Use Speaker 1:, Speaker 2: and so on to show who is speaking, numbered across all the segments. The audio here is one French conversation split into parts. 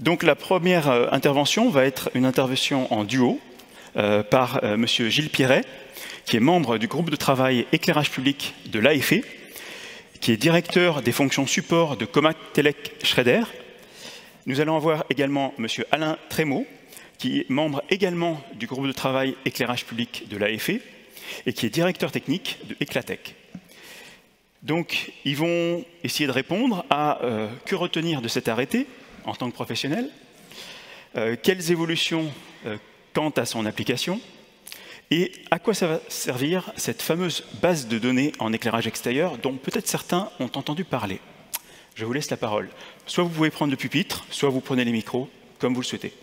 Speaker 1: Donc la première intervention va être une intervention en duo par Monsieur Gilles Pierret, qui est membre du groupe de travail éclairage public de l'AFE, qui est directeur des fonctions support de Comac Telec Schrader. Nous allons avoir également Monsieur Alain Trémaud, qui est membre également du groupe de travail éclairage public de l'AFE et qui est directeur technique de Eclatec. Donc, ils vont essayer de répondre à que retenir de cet arrêté en tant que professionnel, quelles évolutions quant à son application, et à quoi ça va servir cette fameuse base de données en éclairage extérieur dont peut-être certains ont entendu parler. Je vous laisse la parole. Soit vous pouvez prendre le pupitre, soit vous prenez les micros, comme vous le souhaitez.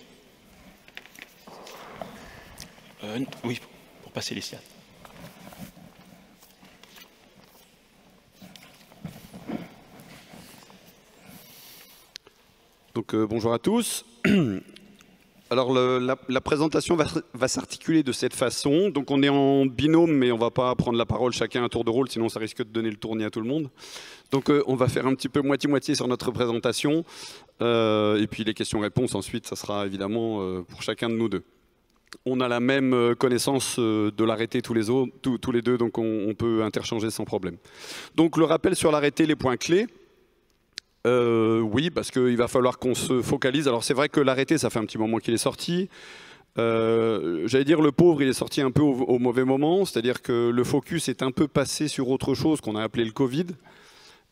Speaker 1: Oui, pour passer les slides.
Speaker 2: Donc, bonjour à tous. Alors la présentation va s'articuler de cette façon. Donc on est en binôme, mais on ne va pas prendre la parole chacun à tour de rôle, sinon ça risque de donner le tournis à tout le monde. Donc on va faire un petit peu moitié-moitié sur notre présentation. Et puis les questions-réponses, ensuite, ça sera évidemment pour chacun de nous deux. On a la même connaissance de l'arrêté tous les deux, donc on peut interchanger sans problème. Donc le rappel sur l'arrêté, les points clés. Oui, parce qu'il va falloir qu'on se focalise. Alors c'est vrai que l'arrêté, ça fait un petit moment qu'il est sorti. J'allais dire le pauvre, il est sorti un peu au mauvais moment. C'est-à-dire que le focus est un peu passé sur autre chose qu'on a appelé le Covid,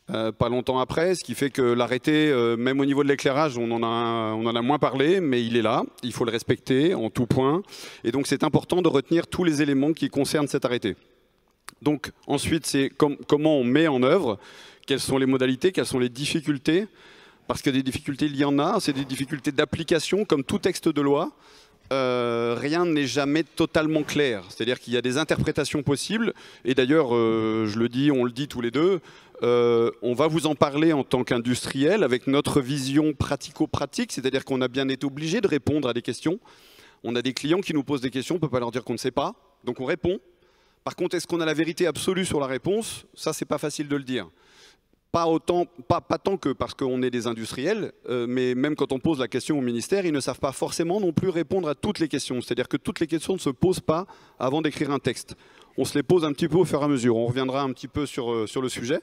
Speaker 2: pas longtemps après. Ce qui fait que l'arrêté, même au niveau de l'éclairage, on en a moins parlé, mais il est là. Il faut le respecter en tout point. Et donc c'est important de retenir tous les éléments qui concernent cet arrêté. Donc ensuite, c'est comment on met en œuvre. Quelles sont les modalités, quelles sont les difficultés? Parce que des difficultés, il y en a. C'est des difficultés d'application, comme tout texte de loi. Rien n'est jamais totalement clair. C'est-à-dire qu'il y a des interprétations possibles. Et d'ailleurs, je le dis, on le dit tous les deux, on va vous en parler en tant qu'industriel, avec notre vision pratico-pratique. C'est-à-dire qu'on a bien été obligé de répondre à des questions. On a des clients qui nous posent des questions, on ne peut pas leur dire qu'on ne sait pas. Donc on répond. Par contre, est-ce qu'on a la vérité absolue sur la réponse? Ça, c'est pas facile de le dire. Pas tant que parce qu'on est des industriels, mais même quand on pose la question au ministère, ils ne savent pas forcément non plus répondre à toutes les questions. C'est-à-dire que toutes les questions ne se posent pas avant d'écrire un texte. On se les pose un petit peu au fur et à mesure. On reviendra un petit peu sur le sujet.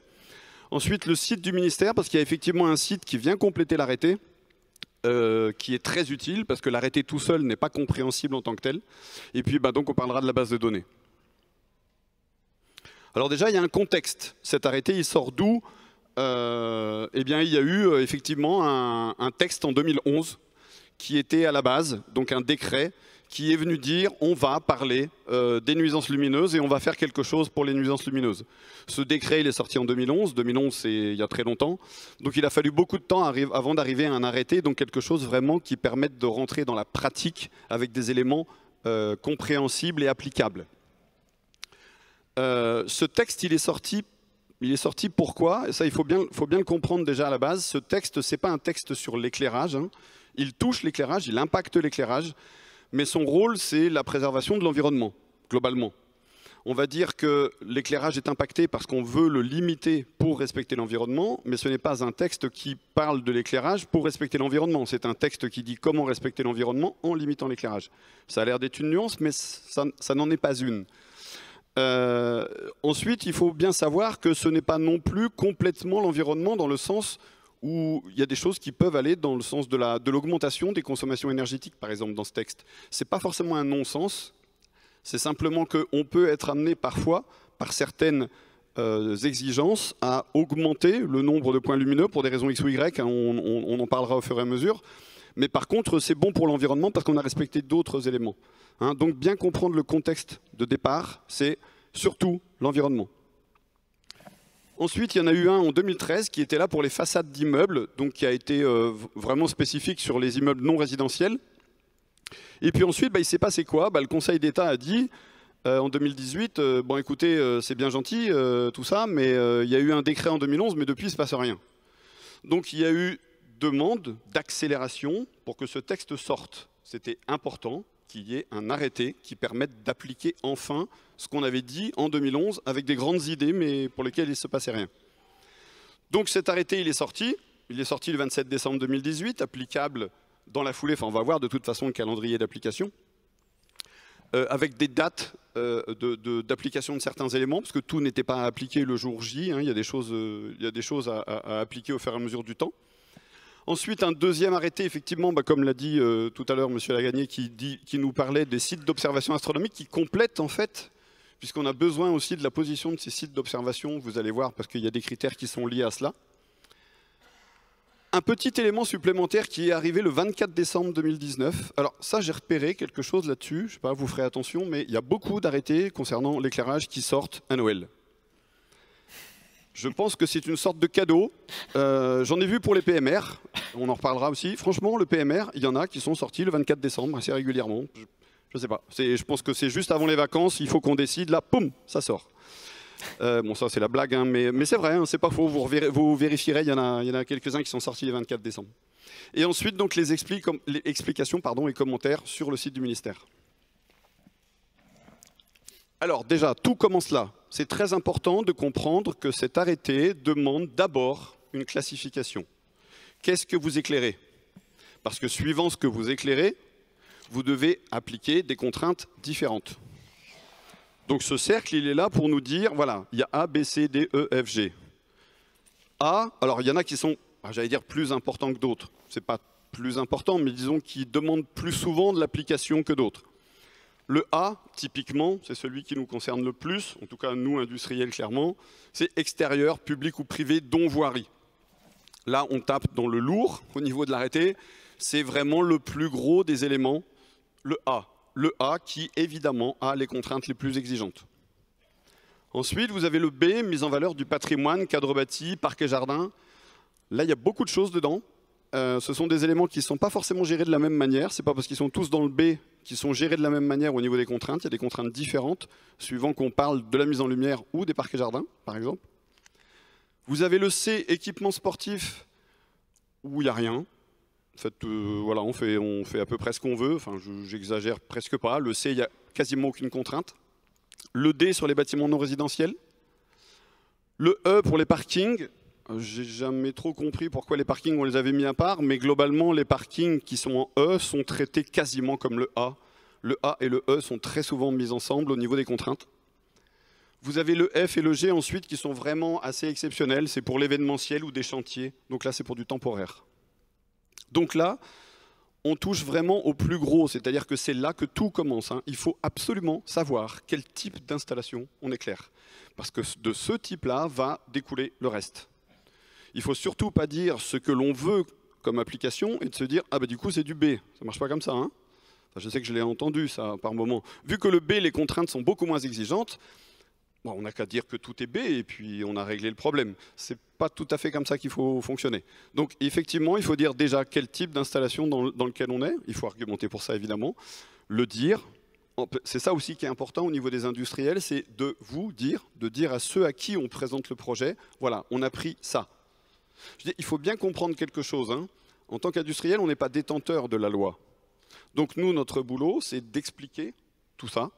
Speaker 2: Ensuite, le site du ministère, parce qu'il y a effectivement un site qui vient compléter l'arrêté, qui est très utile, parce que l'arrêté tout seul n'est pas compréhensible en tant que tel. Et puis, donc, on parlera de la base de données. Alors déjà, il y a un contexte. Cet arrêté, il sort d'où? Eh bien, il y a eu effectivement un texte en 2011 qui était à la base, donc un décret qui est venu dire on va parler des nuisances lumineuses et on va faire quelque chose pour les nuisances lumineuses. Ce décret, il est sorti en 2011. 2011, c'est il y a très longtemps. Donc il a fallu beaucoup de temps avant d'arriver à un arrêté, donc quelque chose vraiment qui permette de rentrer dans la pratique avec des éléments compréhensibles et applicables. Ce texte, il est sorti pourquoi? Et ça, il faut bien le comprendre déjà à la base. Ce texte, ce n'est pas un texte sur l'éclairage. Hein. Il touche l'éclairage, il impacte l'éclairage. Mais son rôle, c'est la préservation de l'environnement, globalement. On va dire que l'éclairage est impacté parce qu'on veut le limiter pour respecter l'environnement. Mais ce n'est pas un texte qui parle de l'éclairage pour respecter l'environnement. C'est un texte qui dit comment respecter l'environnement en limitant l'éclairage. Ça a l'air d'être une nuance, mais ça n'en est pas une. Ensuite, il faut bien savoir que ce n'est pas non plus complètement l'environnement dans le sens où il y a des choses qui peuvent aller dans le sens de l'augmentation des consommations énergétiques, par exemple, dans ce texte. Ce n'est pas forcément un non-sens, c'est simplement qu'on peut être amené parfois, par certaines exigences, à augmenter le nombre de points lumineux pour des raisons X ou Y, hein, on en parlera au fur et à mesure. Mais par contre, c'est bon pour l'environnement parce qu'on a respecté d'autres éléments. Hein, donc bien comprendre le contexte de départ, c'est surtout l'environnement. Ensuite, il y en a eu un en 2013 qui était là pour les façades d'immeubles, donc qui a été vraiment spécifique sur les immeubles non résidentiels. Et puis ensuite, il s'est passé quoi? Le Conseil d'État a dit en 2018, bon écoutez, c'est bien gentil tout ça, mais il y a eu un décret en 2011, mais depuis il ne se passe rien. Donc il y a eu demande d'accélération pour que ce texte sorte. C'était important qu'il y ait un arrêté qui permette d'appliquer enfin ce qu'on avait dit en 2011 avec des grandes idées, mais pour lesquelles il ne se passait rien. Donc cet arrêté, il est sorti le 27 décembre 2018, applicable dans la foulée, enfin on va voir de toute façon le calendrier d'application, avec des dates d'application de certains éléments, parce que tout n'était pas appliqué le jour J, hein, il y a des choses à appliquer au fur et à mesure du temps. Ensuite, un deuxième arrêté, effectivement, comme l'a dit tout à l'heure M. Lagagné, qui nous parlait des sites d'observation astronomique, qui complètent en fait, puisqu'on a besoin aussi de la position de ces sites d'observation, vous allez voir, parce qu'il y a des critères qui sont liés à cela. Un petit élément supplémentaire qui est arrivé le 24 décembre 2019. Alors ça, j'ai repéré quelque chose là-dessus, je ne sais pas, vous ferez attention, mais il y a beaucoup d'arrêtés concernant l'éclairage qui sortent à Noël. Je pense que c'est une sorte de cadeau. J'en ai vu pour les PMR, on en reparlera aussi. Franchement, le PMR, il y en a qui sont sortis le 24 décembre assez régulièrement. Je ne sais pas. Je pense que c'est juste avant les vacances, il faut qu'on décide, là, poum, ça sort. Bon, ça c'est la blague, hein, mais c'est vrai, hein, c'est pas faux. Vous vérifierez, il y en a quelques-uns qui sont sortis le 24 décembre. Et ensuite, donc, les explications et commentaires sur le site du ministère. Alors déjà, tout commence là. C'est très important de comprendre que cet arrêté demande d'abord une classification. Qu'est-ce que vous éclairez? Parce que suivant ce que vous éclairez, vous devez appliquer des contraintes différentes. Donc ce cercle, il est là pour nous dire, voilà, il y a A, B, C, D, E, F, G. A, alors il y en a qui sont, j'allais dire, plus importants que d'autres. Ce n'est pas plus important, mais disons qui demandent plus souvent de l'application que d'autres. Le A, typiquement, c'est celui qui nous concerne le plus, en tout cas nous, industriels, clairement, c'est extérieur, public ou privé, dont voirie. Là, on tape dans le lourd au niveau de l'arrêté, c'est vraiment le plus gros des éléments, le A. Le A qui, évidemment, a les contraintes les plus exigeantes. Ensuite, vous avez le B, mise en valeur du patrimoine, cadre bâti, parc et jardin. Là, il y a beaucoup de choses dedans. Ce sont des éléments qui ne sont pas forcément gérés de la même manière. Ce n'est pas parce qu'ils sont tous dans le B qu'ils sont gérés de la même manière au niveau des contraintes. Il y a des contraintes différentes, suivant qu'on parle de la mise en lumière ou des parcs et jardins, par exemple. Vous avez le C, équipement sportif, où il n'y a rien. En fait, voilà, on fait à peu près ce qu'on veut. Enfin, j'exagère presque pas. Le C, il n'y a quasiment aucune contrainte. Le D sur les bâtiments non résidentiels. Le E pour les parkings. J'ai jamais trop compris pourquoi les parkings, on les avait mis à part, mais globalement, les parkings qui sont en E sont traités quasiment comme le A. Le A et le E sont très souvent mis ensemble au niveau des contraintes. Vous avez le F et le G ensuite qui sont vraiment assez exceptionnels. C'est pour l'événementiel ou des chantiers. Donc là, c'est pour du temporaire. Donc là, on touche vraiment au plus gros, c'est-à-dire que c'est là que tout commence. Hein. Il faut absolument savoir quel type d'installation on éclaire. Parce que de ce type-là va découler le reste. Il ne faut surtout pas dire ce que l'on veut comme application et de se dire « Ah bah du coup c'est du B ». Ça ne marche pas comme ça. Hein, enfin, je sais que je l'ai entendu ça par moment. Vu que le B, les contraintes sont beaucoup moins exigeantes, bon, on n'a qu'à dire que tout est B et puis on a réglé le problème. Ce n'est pas tout à fait comme ça qu'il faut fonctionner. Donc effectivement, il faut dire déjà quel type d'installation dans lequel on est. Il faut argumenter pour ça évidemment. Le dire. C'est ça aussi qui est important au niveau des industriels, c'est de vous dire, de dire à ceux à qui on présente le projet, voilà, on a pris ça. Je dis, il faut bien comprendre quelque chose. Hein. En tant qu'industriel, on n'est pas détenteur de la loi. Donc nous, notre boulot, c'est d'expliquer tout ça,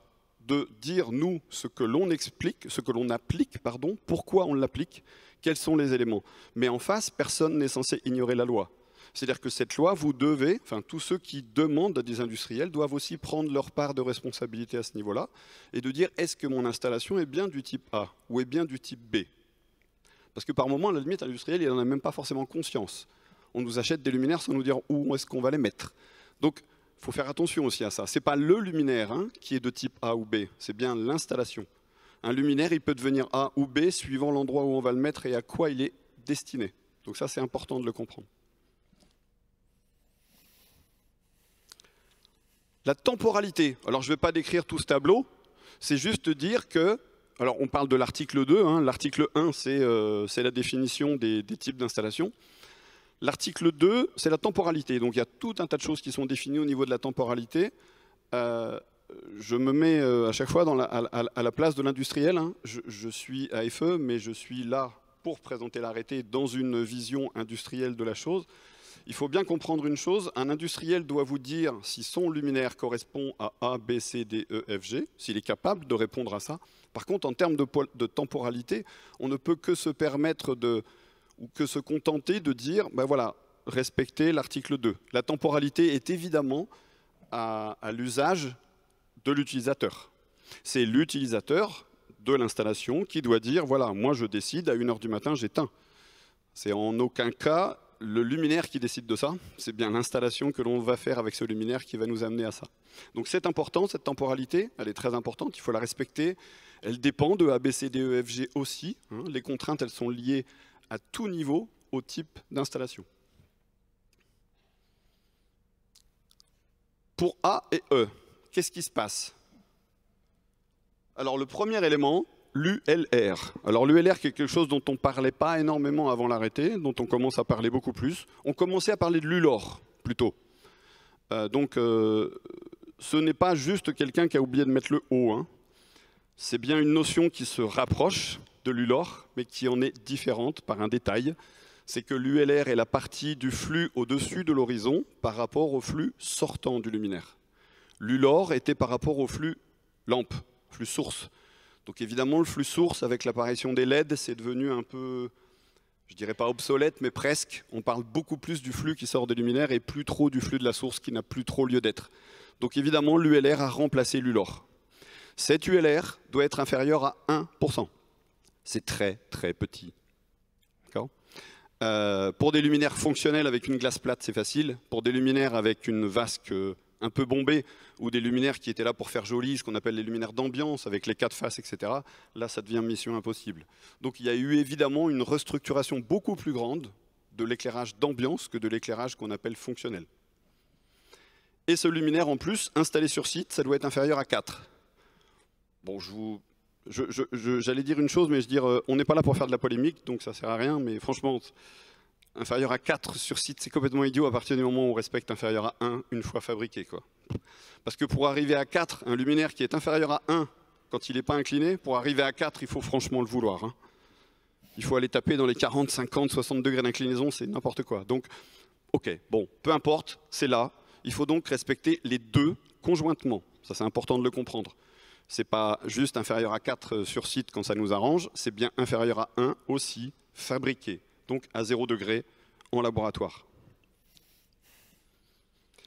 Speaker 2: de dire, nous, ce que l'on explique, ce que l'on applique, pardon, pourquoi on l'applique, quels sont les éléments. Mais en face, personne n'est censé ignorer la loi. C'est-à-dire que cette loi, vous devez, enfin tous ceux qui demandent à des industriels doivent aussi prendre leur part de responsabilité à ce niveau-là et de dire, est-ce que mon installation est bien du type A ou est bien du type B? Parce que par moment, à la limite, l'industriel, il n'en a même pas forcément conscience. On nous achète des luminaires sans nous dire où est-ce qu'on va les mettre. Donc, il faut faire attention aussi à ça. Ce n'est pas le luminaire qui est de type A ou B, c'est bien l'installation. Un luminaire, il peut devenir A ou B suivant l'endroit où on va le mettre et à quoi il est destiné. Donc ça, c'est important de le comprendre. La temporalité. Alors, je ne vais pas décrire tout ce tableau, c'est juste dire que alors, on parle de l'article 2. Hein. L'article 1, c'est la définition des types d'installation. L'article 2, c'est la temporalité. Donc, il y a tout un tas de choses qui sont définies au niveau de la temporalité. Je me mets à chaque fois à la place de l'industriel. Hein. Je suis AFE, mais je suis là pour présenter l'arrêté dans une vision industrielle de la chose. Il faut bien comprendre une chose, un industriel doit vous dire si son luminaire correspond à A, B, C, D, E, F, G, s'il est capable de répondre à ça. Par contre, en termes de temporalité, on ne peut que se permettre ou que se contenter de dire, ben voilà, respecter l'article 2. La temporalité est évidemment à l'usage de l'utilisateur. C'est l'utilisateur de l'installation qui doit dire, voilà, moi je décide, à 1 h du matin, j'éteins. C'est en aucun cas le luminaire qui décide de ça, c'est bien l'installation que l'on va faire avec ce luminaire qui va nous amener à ça. Donc c'est important, cette temporalité, elle est très importante, il faut la respecter. Elle dépend de A, B, C, D, E, F, G aussi. Les contraintes, elles sont liées à tout niveau au type d'installation. Pour A et E, qu'est-ce qui se passe? Alors le premier élément, l'ULR. Alors l'ULR, c'est quelque chose dont on ne parlait pas énormément avant l'arrêté, dont on commence à parler beaucoup plus. On commençait à parler de l'ULOR, plutôt. Ce n'est pas juste quelqu'un qui a oublié de mettre le O. Hein. C'est bien une notion qui se rapproche de l'ULOR, mais qui en est différente par un détail. C'est que l'ULR est la partie du flux au-dessus de l'horizon par rapport au flux sortant du luminaire. L'ULOR était par rapport au flux lampe, flux source. Donc évidemment, le flux source, avec l'apparition des LED, c'est devenu un peu, je dirais pas obsolète, mais presque. On parle beaucoup plus du flux qui sort des luminaires et plus trop du flux de la source qui n'a plus trop lieu d'être. Donc évidemment, l'ULR a remplacé l'ULOR. Cet ULR doit être inférieur à 1%. C'est très très petit. Pour des luminaires fonctionnels avec une glace plate, c'est facile. Pour des luminaires avec une vasque un peu bombée, ou des luminaires qui étaient là pour faire joli, ce qu'on appelle les luminaires d'ambiance, avec les 4 faces, etc., là, ça devient mission impossible. Donc il y a eu évidemment une restructuration beaucoup plus grande de l'éclairage d'ambiance que de l'éclairage qu'on appelle fonctionnel. Et ce luminaire, en plus, installé sur site, ça doit être inférieur à 4. Bon, j'allais dire une chose, mais je veux dire, on n'est pas là pour faire de la polémique, donc ça ne sert à rien, mais franchement, inférieur à 4 sur site, c'est complètement idiot à partir du moment où on respecte inférieur à 1 une fois fabriqué, quoi. Parce que pour arriver à 4, un luminaire qui est inférieur à 1, quand il n'est pas incliné, pour arriver à 4, il faut franchement le vouloir. Hein. Il faut aller taper dans les 40, 50, 60 degrés d'inclinaison, c'est n'importe quoi. Donc, ok, bon, peu importe, c'est là. Il faut donc respecter les deux conjointement. Ça, c'est important de le comprendre. Ce n'est pas juste inférieur à 4 sur site quand ça nous arrange, c'est bien inférieur à 1 aussi fabriqué. Donc à 0 degré en laboratoire.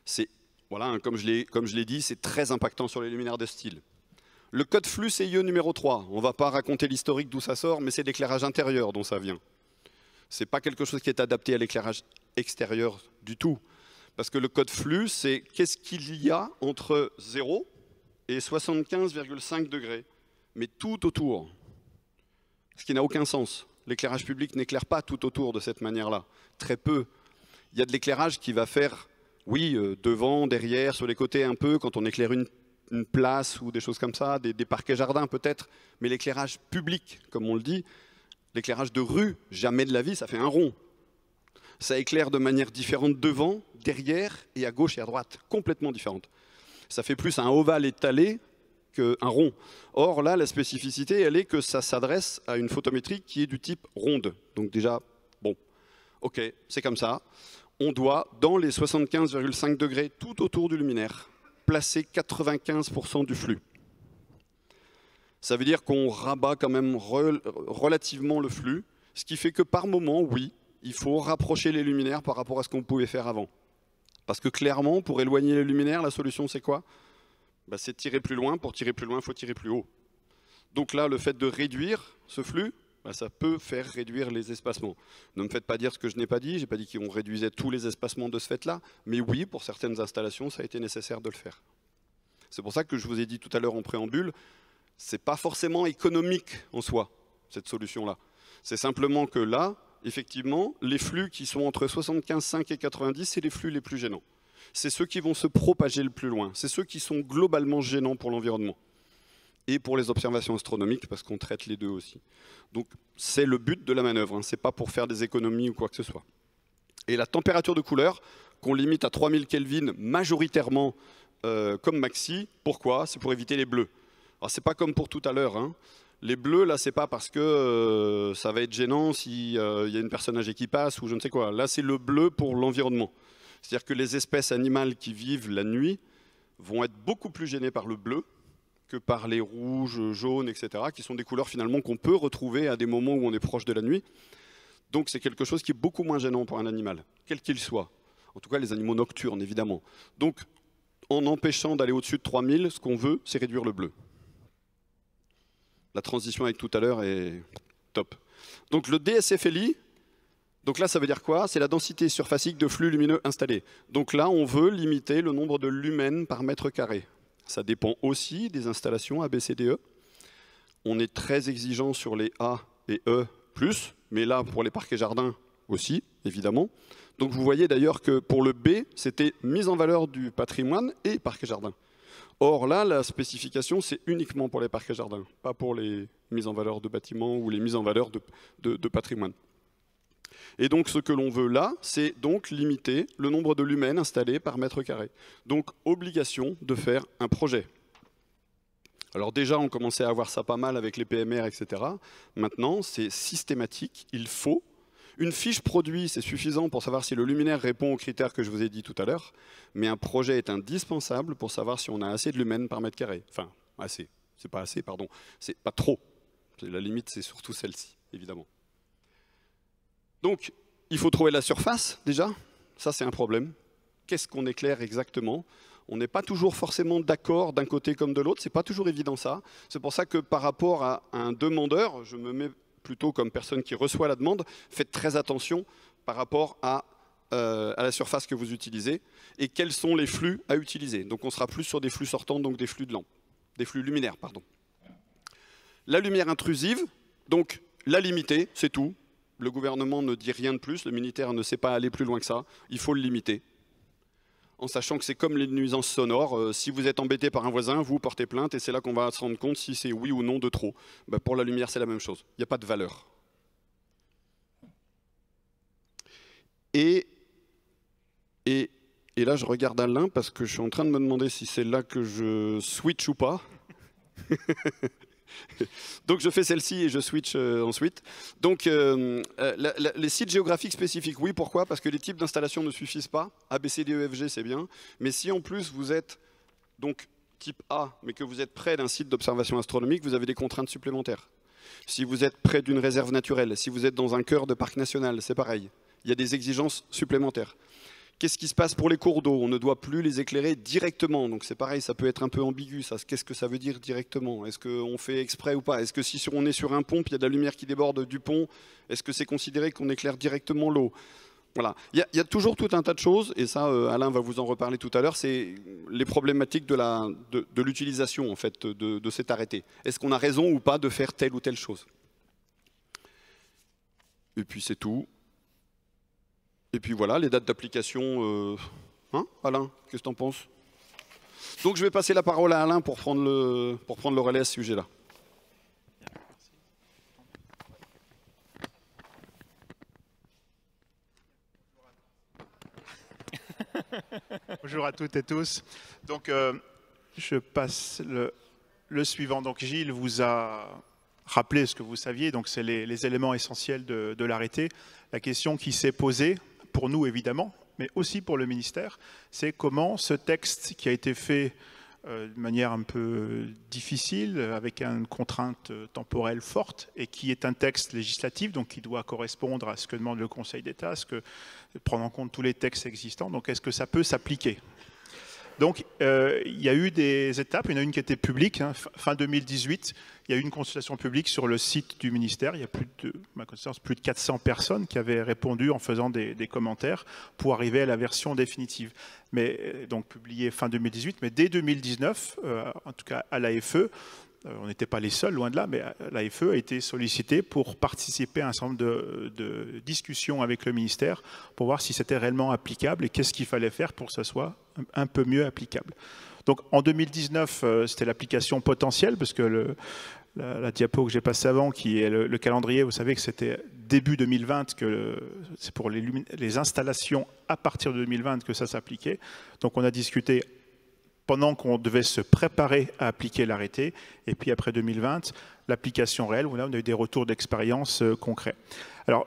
Speaker 2: C'est, voilà, hein, comme je l'ai dit, c'est très impactant sur les luminaires de style. Le code flux CIE numéro 3, on ne va pas raconter l'historique d'où ça sort, mais c'est l'éclairage intérieur dont ça vient. Ce n'est pas quelque chose qui est adapté à l'éclairage extérieur du tout. Parce que le code flux, c'est qu'est-ce qu'il y a entre 0 et 75,5 degrés, mais tout autour. Ce qui n'a aucun sens. L'éclairage public n'éclaire pas tout autour de cette manière-là. Très peu. Il y a de l'éclairage qui va faire, oui, devant, derrière, sur les côtés un peu, quand on éclaire une place ou des choses comme ça, des parquets jardins peut-être, mais l'éclairage public, comme on le dit, l'éclairage de rue, jamais de la vie, ça fait un rond. Ça éclaire de manière différente devant, derrière et à gauche et à droite, complètement différente. Ça fait plus un ovale étalé qu'un rond. Or là, la spécificité, elle est que ça s'adresse à une photométrie qui est du type ronde. Donc déjà, bon, ok, c'est comme ça. On doit, dans les 75,5 degrés tout autour du luminaire, placer 95% du flux. Ça veut dire qu'on rabat quand même relativement le flux, ce qui fait que par moment, oui, il faut rapprocher les luminaires par rapport à ce qu'on pouvait faire avant. Parce que clairement, pour éloigner les luminaires, la solution c'est quoi? C'est tirer plus loin. Pour tirer plus loin, il faut tirer plus haut. Donc là, le fait de réduire ce flux, ça peut faire réduire les espacements. Ne me faites pas dire ce que je n'ai pas dit. Je n'ai pas dit qu'on réduisait tous les espacements de ce fait-là. Mais oui, pour certaines installations, ça a été nécessaire de le faire. C'est pour ça que je vous ai dit tout à l'heure en préambule, ce n'est pas forcément économique en soi, cette solution-là. C'est simplement que là, effectivement, les flux qui sont entre 75,5 et 90, c'est les flux les plus gênants. C'est ceux qui vont se propager le plus loin. C'est ceux qui sont globalement gênants pour l'environnement. Et pour les observations astronomiques, parce qu'on traite les deux aussi. Donc c'est le but de la manœuvre, hein. Ce n'est pas pour faire des économies ou quoi que ce soit. Et la température de couleur, qu'on limite à 3000 Kelvin majoritairement comme maxi, pourquoi? C'est pour éviter les bleus. Alors c'est pas comme pour tout à l'heure, hein. Les bleus, là, c'est pas parce que ça va être gênant s'il y a une personne âgée qui passe ou je ne sais quoi. Là, c'est le bleu pour l'environnement. C'est-à-dire que les espèces animales qui vivent la nuit vont être beaucoup plus gênées par le bleu que par les rouges, jaunes, etc., qui sont des couleurs finalement qu'on peut retrouver à des moments où on est proche de la nuit. Donc c'est quelque chose qui est beaucoup moins gênant pour un animal, quel qu'il soit. En tout cas les animaux nocturnes évidemment. Donc en empêchant d'aller au-dessus de 3000, ce qu'on veut c'est réduire le bleu. La transition avec tout à l'heure est top. Donc le DSFLI, donc là ça veut dire quoi? C'est la densité surfacique de flux lumineux installé. Donc là on veut limiter le nombre de lumens par mètre carré. Ça dépend aussi des installations ABCDE. On est très exigeant sur les A et E+, mais là pour les parcs et jardins aussi, évidemment. Donc vous voyez d'ailleurs que pour le B, c'était mise en valeur du patrimoine et parcs et jardins. Or là, la spécification, c'est uniquement pour les parcs et jardins, pas pour les mises en valeur de bâtiments ou les mises en valeur de patrimoine. Et donc ce que l'on veut là, c'est donc limiter le nombre de lumens installés par mètre carré. Donc obligation de faire un projet. Alors déjà, on commençait à avoir ça pas mal avec les PMR, etc. Maintenant, c'est systématique, il faut. Une fiche produit, c'est suffisant pour savoir si le luminaire répond aux critères que je vous ai dit tout à l'heure, mais un projet est indispensable pour savoir si on a assez de lumens par mètre carré. Enfin, assez, c'est pas assez, pardon, c'est pas trop. La limite, c'est surtout celle-ci, évidemment. Donc, il faut trouver la surface, déjà. Ça, c'est un problème. Qu'est-ce qu'on éclaire exactement? On n'est pas toujours forcément d'accord d'un côté comme de l'autre, c'est pas toujours évident ça. C'est pour ça que par rapport à un demandeur, je me mets plutôt comme personne qui reçoit la demande, faites très attention par rapport à la surface que vous utilisez et quels sont les flux à utiliser. Donc on sera plus sur des flux sortants, donc des flux de lampe, des flux luminaires, pardon. La lumière intrusive, donc la limiter, c'est tout. Le gouvernement ne dit rien de plus, le militaire ne sait pas aller plus loin que ça, il faut le limiter. En sachant que c'est comme les nuisances sonores, si vous êtes embêté par un voisin, vous portez plainte et c'est là qu'on va se rendre compte si c'est oui ou non de trop. Ben pour la lumière, c'est la même chose, il n'y a pas de valeur. Et là, je regarde Alain parce que je suis en train de me demander si c'est là que je switch ou pas. Donc je fais celle-ci et je switch ensuite. Donc les sites géographiques spécifiques, oui, pourquoi? Parce que les types d'installations ne suffisent pas. A, B, C, D, E, F, G, c'est bien. Mais si en plus vous êtes donc type A, mais que vous êtes près d'un site d'observation astronomique, vous avez des contraintes supplémentaires. Si vous êtes près d'une réserve naturelle, si vous êtes dans un cœur de parc national, c'est pareil. Il y a des exigences supplémentaires. Qu'est-ce qui se passe pour les cours d'eau? On ne doit plus les éclairer directement. Donc c'est pareil, ça peut être un peu ambigu. Qu'est-ce que ça veut dire directement? Est-ce qu'on fait exprès ou pas? Est-ce que si on est sur un pont, il y a de la lumière qui déborde du pont, est-ce que c'est considéré qu'on éclaire directement l'eau? Voilà. Il y a toujours tout un tas de choses, et ça, Alain va vous en reparler tout à l'heure, c'est les problématiques de l'utilisation en fait, de cet arrêté. Est-ce qu'on a raison ou pas de faire telle ou telle chose? Et puis c'est tout. Et puis voilà, les dates d'application. Hein, Alain, qu'est-ce que tu en penses? Donc je vais passer la parole à Alain pour prendre le relais à ce sujet-là.
Speaker 3: Bonjour à toutes et tous. Donc je passe le suivant. Donc Gilles vous a rappelé ce que vous saviez, donc c'est les éléments essentiels de l'arrêté. La question qui s'est posée, pour nous évidemment, mais aussi pour le ministère, c'est comment ce texte qui a été fait de manière un peu difficile, avec une contrainte temporelle forte, et qui est un texte législatif, donc qui doit correspondre à ce que demande le Conseil d'État, prendre en compte tous les textes existants, donc est-ce que ça peut s'appliquer? Donc, il y a eu des étapes. Il y en a une qui était publique, hein, fin 2018. Il y a eu une consultation publique sur le site du ministère. Il y a plus de 400 personnes qui avaient répondu en faisant des commentaires pour arriver à la version définitive. Mais donc publiée fin 2018, mais dès 2019, en tout cas à l'AFE, on n'était pas les seuls, loin de là, mais l'AFE a été sollicité pour participer à un certain nombre de discussions avec le ministère pour voir si c'était réellement applicable et qu'est-ce qu'il fallait faire pour que ça soit un peu mieux applicable. Donc en 2019, c'était l'application potentielle, parce que la diapo que j'ai passée avant, qui est le calendrier, vous savez que c'était début 2020, que c'est pour les installations à partir de 2020 que ça s'appliquait. Donc on a discuté pendant qu'on devait se préparer à appliquer l'arrêté, et puis après 2020, l'application réelle, où là on a eu des retours d'expérience concrets. Alors,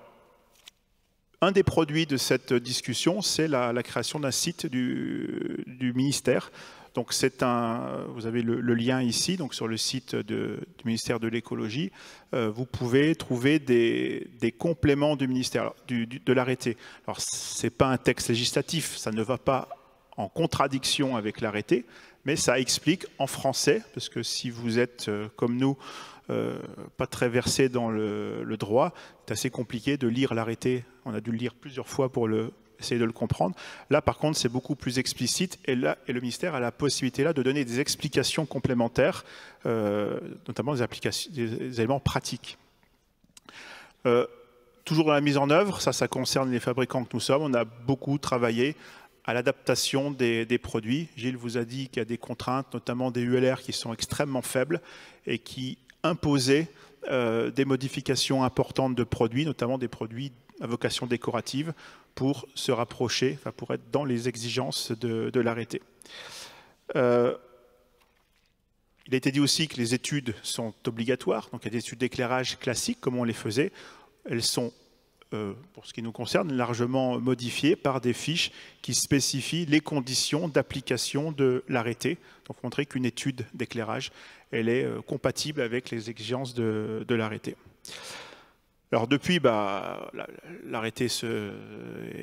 Speaker 3: Un des produits de cette discussion, c'est la création d'un site du ministère. Donc vous avez le lien ici, donc sur le site du ministère de l'écologie, vous pouvez trouver des compléments du ministère, de l'arrêté. Alors ce n'est pas un texte législatif, ça ne va pas en contradiction avec l'arrêté, mais ça explique en français, parce que si vous êtes comme nous, pas très versé dans le droit, c'est assez compliqué de lire l'arrêté. On a dû le lire plusieurs fois pour essayer de le comprendre. Là, par contre, c'est beaucoup plus explicite et le ministère a la possibilité là de donner des explications complémentaires, notamment des éléments pratiques. Toujours dans la mise en œuvre, ça concerne les fabricants que nous sommes. On a beaucoup travaillé à l'adaptation des produits. Gilles vous a dit qu'il y a des contraintes, notamment des ULR qui sont extrêmement faibles et qui imposaient des modifications importantes de produits, notamment des produits à vocation décorative, pour se rapprocher, enfin pour être dans les exigences de l'arrêté. Il a été dit aussi que les études sont obligatoires, donc il y a des études d'éclairage classiques comme on les faisait. Elles sont, pour ce qui nous concerne, largement modifiées par des fiches qui spécifient les conditions d'application de l'arrêté. Donc montrer qu'une étude d'éclairage, elle est compatible avec les exigences de l'arrêté. Alors depuis, l'arrêté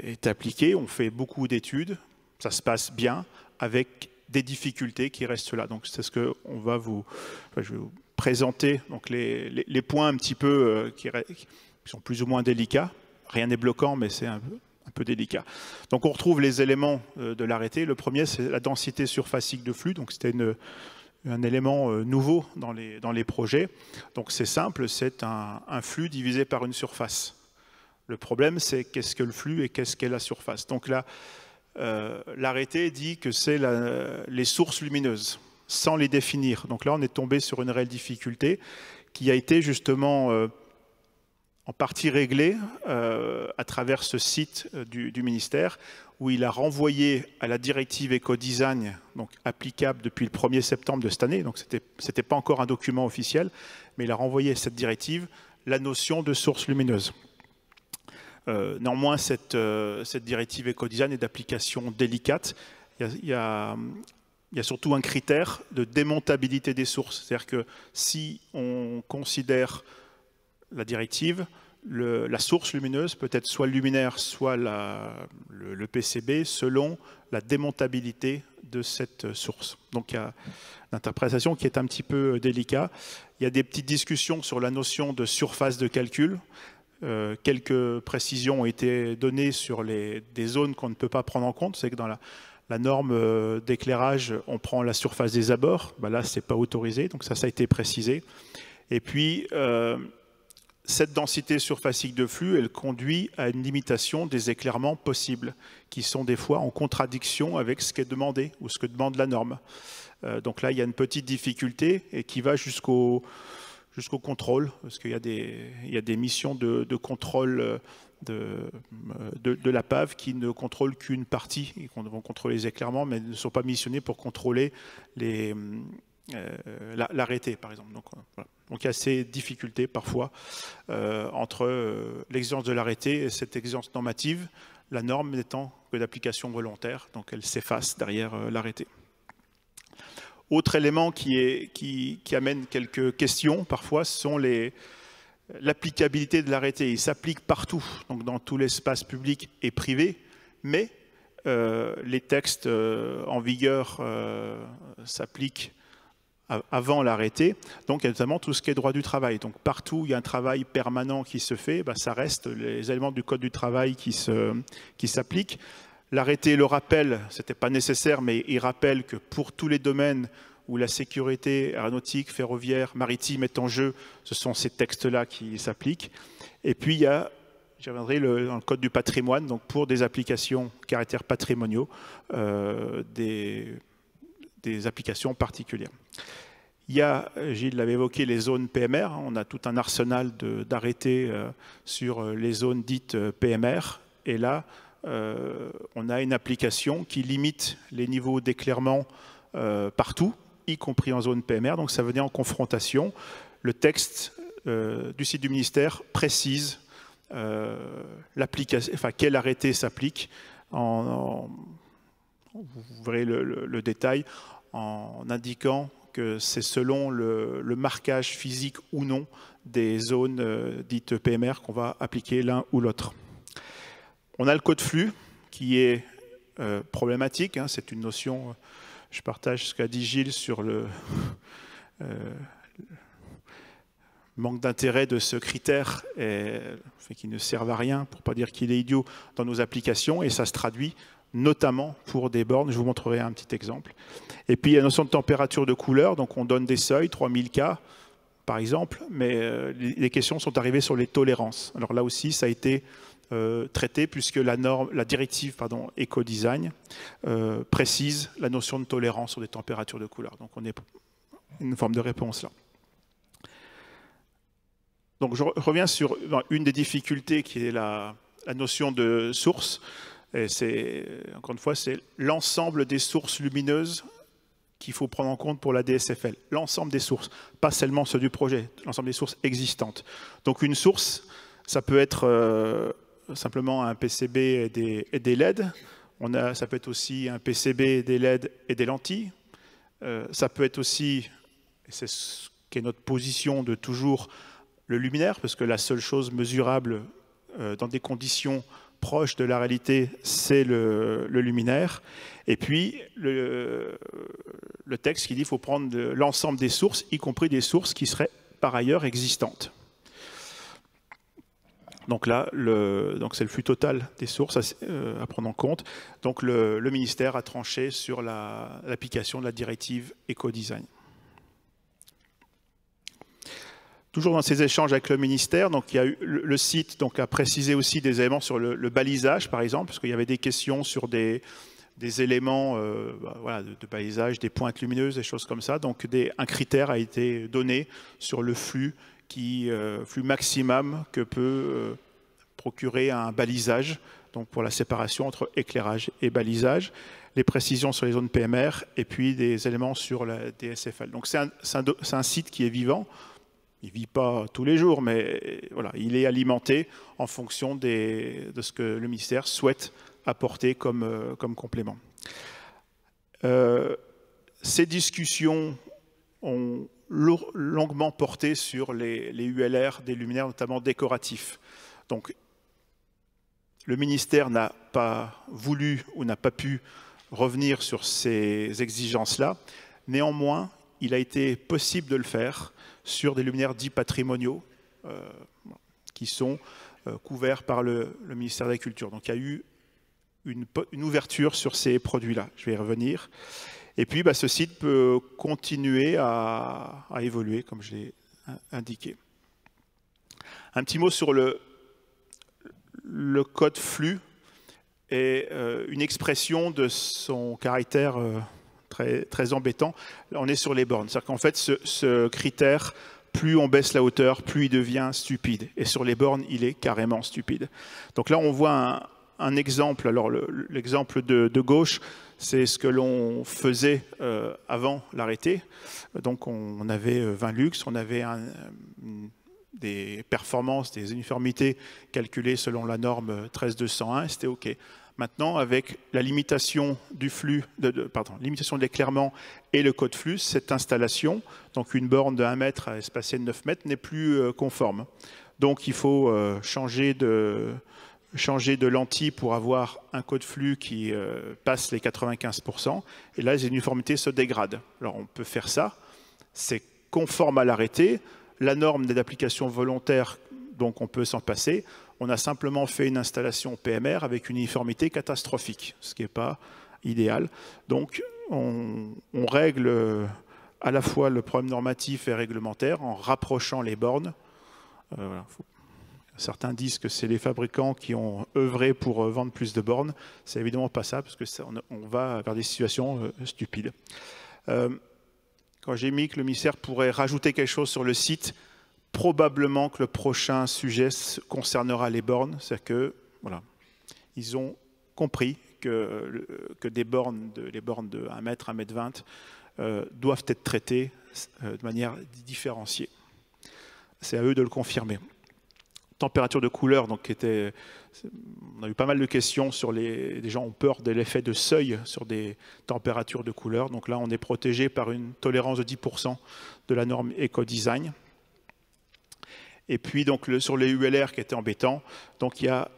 Speaker 3: est appliqué, on fait beaucoup d'études, ça se passe bien, avec des difficultés qui restent là. Donc c'est ce que je vais vous présenter, donc les points un petit peu qui sont plus ou moins délicats. Rien n'est bloquant, mais c'est un peu délicat. Donc on retrouve les éléments de l'arrêté. Le premier, c'est la densité surfacique de flux. Donc c'était un élément nouveau dans les projets. Donc c'est simple, c'est un flux divisé par une surface. Le problème, c'est qu'est-ce que le flux et qu'est-ce qu'est la surface. Donc là, l'arrêté dit que c'est les sources lumineuses, sans les définir. Donc là, on est tombé sur une réelle difficulté qui a été justement en partie réglée à travers ce site du ministère, où il a renvoyé à la directive éco-design, donc applicable depuis le 1er septembre de cette année, donc c'était pas encore un document officiel, mais il a renvoyé à cette directive la notion de source lumineuse. Néanmoins, cette directive éco-design est d'application délicate. Il y a surtout un critère de démontabilité des sources, c'est-à-dire que si on considère la directive, la source lumineuse peut être soit le luminaire, soit le PCB, selon la démontabilité de cette source. Donc il y a une interprétation qui est un petit peu délicate. Il y a des petites discussions sur la notion de surface de calcul. Quelques précisions ont été données sur des zones qu'on ne peut pas prendre en compte. C'est que dans la norme d'éclairage, on prend la surface des abords. Là, ce n'est pas autorisé, donc ça a été précisé. Et puis, cette densité surfacique de flux, elle conduit à une limitation des éclairements possibles, qui sont des fois en contradiction avec ce qui est demandé ou ce que demande la norme. Donc là, il y a une petite difficulté et qui va jusqu'au contrôle, parce qu'il y a des missions de contrôle de la PAV qui ne contrôlent qu'une partie, ils vont contrôler les éclairements, mais ne sont pas missionnés pour contrôler l'arrêté, par exemple. Donc, voilà. Donc il y a ces difficultés parfois entre l'exigence de l'arrêté et cette exigence normative, la norme n'étant que d'application volontaire, donc elle s'efface derrière l'arrêté. Autre élément qui amène quelques questions parfois, ce sont l'applicabilité de l'arrêté. Il s'applique partout, donc dans tout l'espace public et privé, mais les textes en vigueur s'appliquent avant l'arrêté, donc il y a notamment tout ce qui est droit du travail. Donc partout où il y a un travail permanent qui se fait, ça reste les éléments du Code du travail qui s'appliquent. L'arrêté le rappelle, ce n'était pas nécessaire, mais il rappelle que pour tous les domaines où la sécurité aéronautique, ferroviaire, maritime est en jeu, ce sont ces textes-là qui s'appliquent. Et puis il y a, j'y reviendrai, dans le Code du patrimoine, donc pour des applications caractères patrimoniaux, des applications particulières. Il y a, Gilles l'avait évoqué, les zones PMR. On a tout un arsenal d'arrêtés sur les zones dites PMR. Et là, on a une application qui limite les niveaux d'éclairement partout, y compris en zone PMR. Donc ça venait en confrontation. Le texte du site du ministère précise l'application, enfin quel arrêté s'applique. Vous verrez le détail en indiquant que c'est selon le marquage physique ou non des zones dites PMR qu'on va appliquer l'un ou l'autre. On a le code flux qui est problématique, hein, c'est une notion, je partage ce qu'a dit Gilles sur le manque d'intérêt de ce critère qui ne sert à rien, pour ne pas dire qu'il est idiot, dans nos applications, et ça se traduit notamment pour des bornes. Je vous montrerai un petit exemple. Et puis, il y a la notion de température de couleur, donc on donne des seuils, 3000 K, par exemple, mais les questions sont arrivées sur les tolérances. Alors là aussi, ça a été traité, puisque la directive Ecodesign précise la notion de tolérance sur des températures de couleur. Donc, on est une forme de réponse là. Donc je reviens sur une des difficultés qui est la notion de source. Et encore une fois, c'est l'ensemble des sources lumineuses qu'il faut prendre en compte pour la DSFL. L'ensemble des sources, pas seulement ceux du projet, l'ensemble des sources existantes. Donc une source, ça peut être simplement un PCB et des LED. Ça peut être aussi un PCB, des LED et des lentilles. Ça peut être aussi, et c'est ce qui est notre position de toujours, le luminaire, parce que la seule chose mesurable dans des conditions proches de la réalité, c'est le luminaire. Et puis, le texte qui dit qu'il faut prendre l'ensemble des sources, y compris des sources qui seraient par ailleurs existantes. Donc là, c'est le flux total des sources à prendre en compte. Donc le ministère a tranché sur l'application de la directive Ecodesign. Toujours dans ces échanges avec le ministère, donc il y a eu le site a précisé aussi des éléments sur le balisage, par exemple, parce qu'il y avait des questions sur des éléments de balisage, des pointes lumineuses, des choses comme ça. Donc un critère a été donné sur le flux maximum que peut procurer un balisage, donc pour la séparation entre éclairage et balisage, les précisions sur les zones PMR et puis des éléments sur la DSFL. Donc c'est un site qui est vivant. Il ne vit pas tous les jours, mais voilà, il est alimenté en fonction de ce que le ministère souhaite apporter comme complément. Ces discussions ont longuement porté sur les ULR des luminaires, notamment décoratifs. Donc, le ministère n'a pas voulu ou n'a pas pu revenir sur ces exigences-là. Néanmoins, il a été possible de le faire sur des luminaires dits patrimoniaux qui sont couverts par le ministère de la Culture. Donc il y a eu une ouverture sur ces produits-là. Je vais y revenir. Et puis ce site peut continuer à évoluer, comme je l'ai indiqué. Un petit mot sur le code flux et une expression de son caractère très embêtant. Là, on est sur les bornes. C'est-à-dire qu'en fait, ce critère, plus on baisse la hauteur, plus il devient stupide. Et sur les bornes, il est carrément stupide. Donc là, on voit un exemple. Alors, l'exemple de gauche, c'est ce que l'on faisait avant l'arrêté. Donc, on avait 20 lux, on avait des performances, des uniformités calculées selon la norme 13201, c'était OK. Maintenant, avec la limitation du flux, limitation de l'éclairement et le code flux, cette installation, donc une borne de 1 mètre espacée de 9 mètres, n'est plus conforme. Donc il faut changer de lentille pour avoir un code flux qui passe les 95%. Et là, les uniformités se dégradent. Alors on peut faire ça, c'est conforme à l'arrêté. La norme d'application volontaire, donc on peut s'en passer. On a simplement fait une installation PMR avec une uniformité catastrophique, ce qui n'est pas idéal. Donc, on règle à la fois le problème normatif et réglementaire en rapprochant les bornes. Voilà. Certains disent que c'est les fabricants qui ont œuvré pour vendre plus de bornes. C'est évidemment pas ça, parce que on va vers des situations stupides. Quand j'ai mis que le ministère pourrait rajouter quelque chose sur le site, probablement que le prochain sujet concernera les bornes, c'est-à-dire que voilà, ils ont compris que les bornes de 1 mètre, 1 mètre 20 doivent être traitées de manière différenciée. C'est à eux de le confirmer. température de couleur, donc on a eu pas mal de questions sur des gens ont peur de l'effet de seuil sur des températures de couleur. Donc là, on est protégé par une tolérance de 10% de la norme Ecodesign. Et puis donc sur les ULR qui étaient embêtants, donc il y a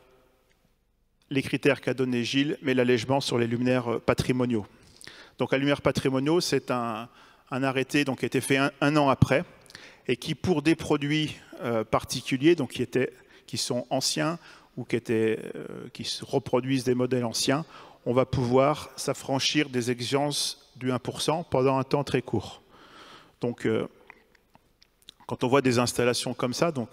Speaker 3: les critères qu'a donné Gilles, mais l'allègement sur les luminaires patrimoniaux. Donc, les luminaires patrimoniaux, c'est un arrêté donc, qui a été fait un an après et qui, pour des produits particuliers, donc qui sont anciens ou qui se reproduisent des modèles anciens, on va pouvoir s'affranchir des exigences du 1% pendant un temps très court. Donc, quand on voit des installations comme ça, donc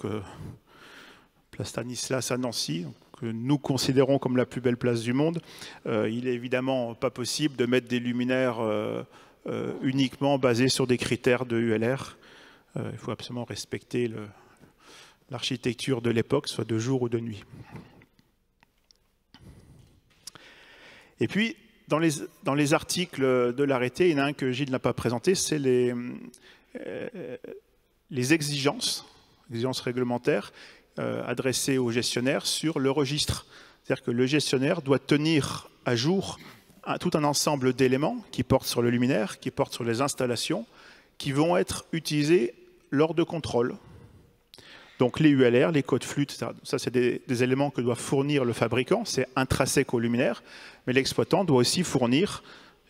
Speaker 3: Place Stanislas à Nancy, que nous considérons comme la plus belle place du monde, il est évidemment pas possible de mettre des luminaires uniquement basés sur des critères de ULR. Il faut absolument respecter l'architecture de l'époque, soit de jour ou de nuit. Et puis, dans les articles de l'arrêté, il y en a un que Gilles n'a pas présenté, c'est les exigences réglementaires adressées aux gestionnaires sur le registre. C'est-à-dire que le gestionnaire doit tenir à jour tout un ensemble d'éléments qui portent sur le luminaire, qui portent sur les installations, qui vont être utilisés lors de contrôle. Donc les ULR, les codes flux, etc. Ça c'est des éléments que doit fournir le fabricant, c'est intrinsèque au luminaire, mais l'exploitant doit aussi fournir,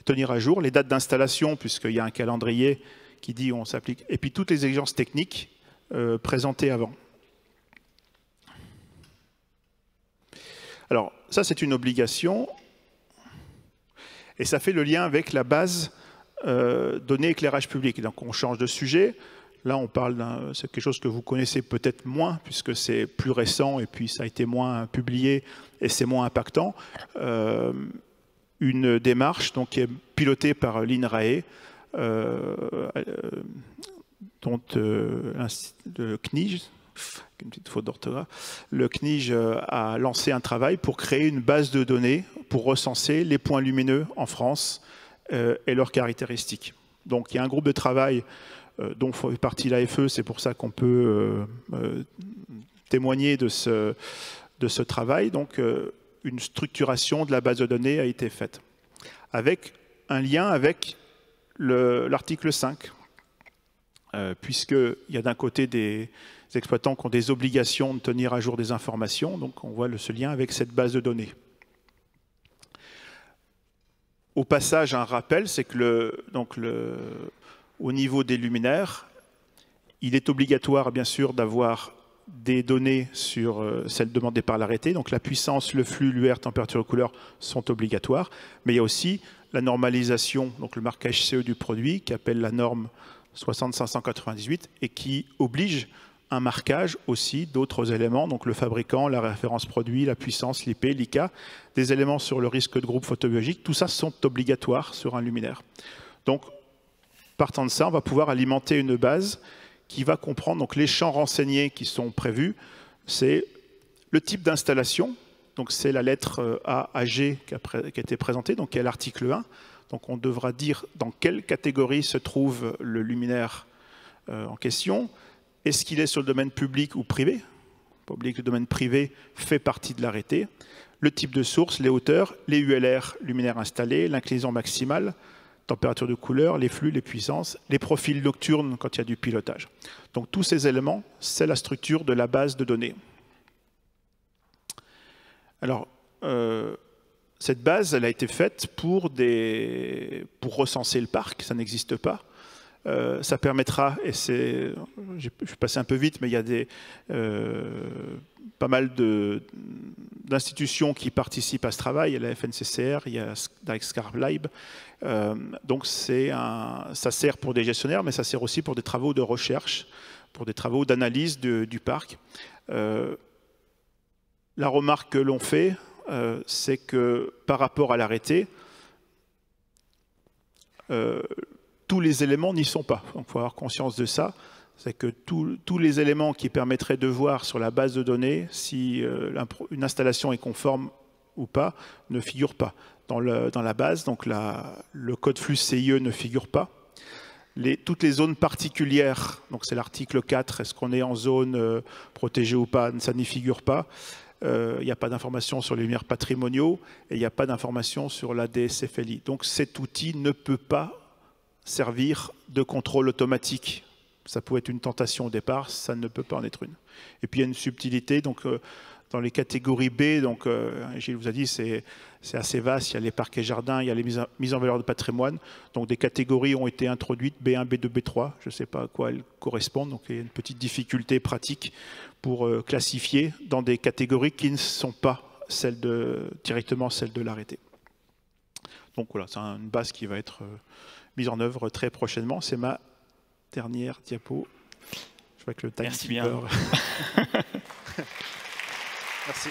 Speaker 3: tenir à jour les dates d'installation, puisqu'il y a un calendrier qui dit on s'applique, et puis toutes les exigences techniques présentées avant. Alors ça c'est une obligation, et ça fait le lien avec la base données éclairage public. Donc on change de sujet. Là, on parle c'est quelque chose que vous connaissez peut-être moins, puisque c'est plus récent et puis ça a été moins publié et c'est moins impactant. Une démarche donc, qui est pilotée par l'INRAE, dont le CNIJ, une petite faute d'orthographe, le CNIJ a lancé un travail pour créer une base de données pour recenser les points lumineux en France et leurs caractéristiques. Donc, il y a un groupe de travail dont fait partie l'AFE, c'est pour ça qu'on peut témoigner de ce travail. Donc, une structuration de la base de données a été faite, avec un lien avec l'article 5, puisqu'il y a d'un côté des exploitants qui ont des obligations de tenir à jour des informations, donc on voit ce lien avec cette base de données. Au passage, un rappel, c'est que au niveau des luminaires, il est obligatoire, bien sûr, d'avoir des données sur celles demandées par l'arrêté. Donc la puissance, le flux, l'UR, température, couleur sont obligatoires. Mais il y a aussi la normalisation, donc le marquage CE du produit, qui appelle la norme 60598 et qui oblige un marquage aussi d'autres éléments, donc le fabricant, la référence produit, la puissance, l'IP, l'ICA, des éléments sur le risque de groupe photobiologique, tout ça sont obligatoires sur un luminaire. Donc, partant de ça, on va pouvoir alimenter une base qui va comprendre donc, les champs renseignés qui sont prévus. C'est le type d'installation, donc c'est la lettre A à G qui a été présentée, donc qui est l'article 1. Donc on devra dire dans quelle catégorie se trouve le luminaire en question. Est-ce qu'il est sur le domaine public ou privé? Pas oublier que le domaine privé fait partie de l'arrêté. Le type de source, les hauteurs, les ULR, luminaire installé, l'inclinaison maximale, température de couleur, les flux, les puissances, les profils nocturnes quand il y a du pilotage. Donc tous ces éléments, c'est la structure de la base de données. Alors, cette base, elle a été faite pour recenser le parc, ça n'existe pas. Ça permettra, et je vais passer un peu vite, mais il y a pas mal d'institutions qui participent à ce travail. Il y a la FNCCR, il y a Scarlib. Donc ça sert pour des gestionnaires, mais ça sert aussi pour des travaux de recherche, pour des travaux d'analyse du parc. La remarque que l'on fait, c'est que par rapport à l'arrêté, tous les éléments n'y sont pas. Donc il faut avoir conscience de ça. C'est que tous les éléments qui permettraient de voir sur la base de données si une installation est conforme ou pas ne figurent pas dans la base. Donc le code flux CIE ne figure pas. toutes les zones particulières, donc c'est l'article 4, est-ce qu'on est en zone protégée ou pas, ça n'y figure pas. Il n'y a pas d'information sur les lumières patrimoniaux et il n'y a pas d'information sur la DSFLI. Donc cet outil ne peut pas servir de contrôle automatique. Ça pouvait être une tentation au départ, ça ne peut pas en être une. Et puis il y a une subtilité, donc dans les catégories B, donc Gilles vous a dit c'est assez vaste, il y a les parcs et jardins, il y a les mises en valeur de patrimoine, donc des catégories ont été introduites, B1, B2, B3, je ne sais pas à quoi elles correspondent, donc il y a une petite difficulté pratique pour classifier dans des catégories qui ne sont pas directement celles de l'arrêté. Donc voilà, c'est une base qui va être mise en œuvre très prochainement, c'est ma dernière diapo. Je vois que le time.
Speaker 1: Merci bien.
Speaker 3: Merci.